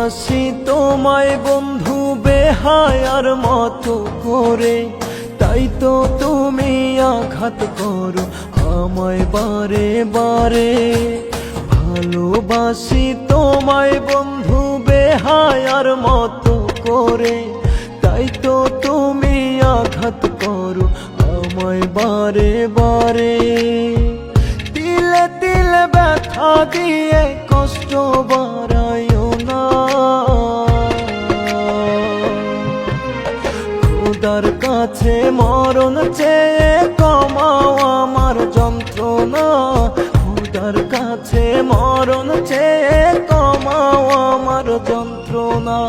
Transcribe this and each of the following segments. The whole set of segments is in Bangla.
ভালোবাসি তোমায় বন্ধু বেহায়ার মতো করে, তাই তো তুমি আঘাত করো আমায় বারে বারে। ভালোবাসি তোমায় বন্ধু বেহায়ার মতো করে, তাই তো তুমি আঘাত করো আমায় বারে বারে। তিলে তিলে ব্যথা দিয়ে কষ্ট বাড়াইও না, খোদার কাছে মরণ চেয়ে কমাও আমার যন্ত্রণা। খোদার কাছে মরণ চেয়ে কমাও আমার যন্ত্রণা।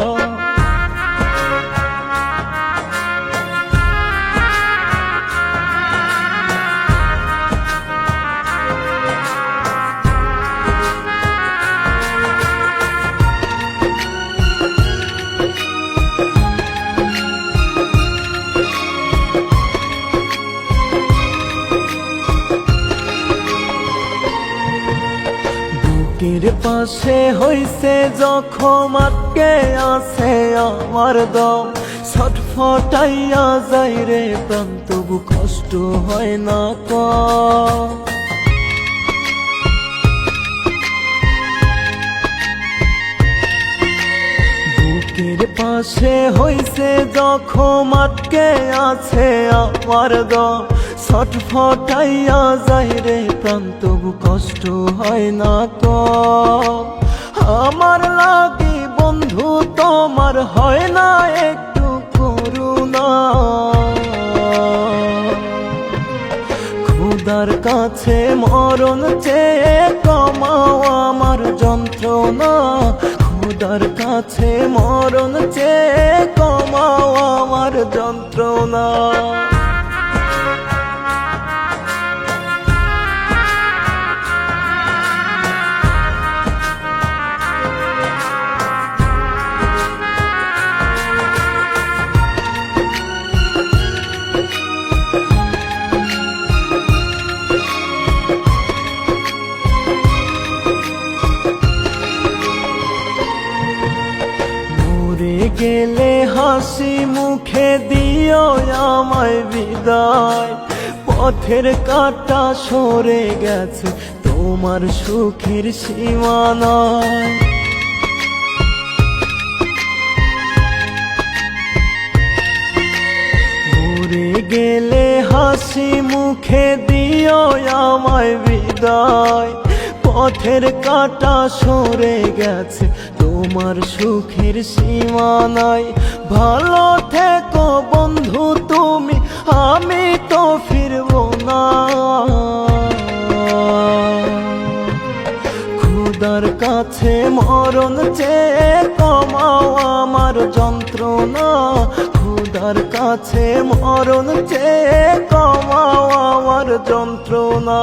বুকের পাশে হইছে জখম, আটকে আছে আমার দম, ছটফটাইয়া যাই রে প্রাণ, তবু কষ্ট হয় না কম। বুকের পাশে হইছে জখম, আটকে আছে আমার দম, ছটফটাইয়া যাই রে প্রাণ, তবু কষ্ট হয় না কম। আমার লাগি বন্ধু তোমার হয় না একটু করুণা, খোদার কাছে মরণ চেয়ে কমাও আমার যন্ত্রণা। খোদার কাছে মরণ চেয়ে কমাও আমার যন্ত্রণা। গেলে হাসি মুখে দিও আমায় বিদায়, পথের কাঁটা সরে গেছে তোমার সুখের সীমানায়। মরে গেলে হাসি মুখে দিও আমায় বিদায়, পথের কাঁটা সরে গেছে তোমার সুখের সীমানায়। ভালো থেকো বন্ধু তুমি, আমি তো ফিরবো না। খোদার কাছে মরণ চেয়ে কমাও আমার যন্ত্রণা। খোদার কাছে মরণ চেয়ে কমাও আমার যন্ত্রণা।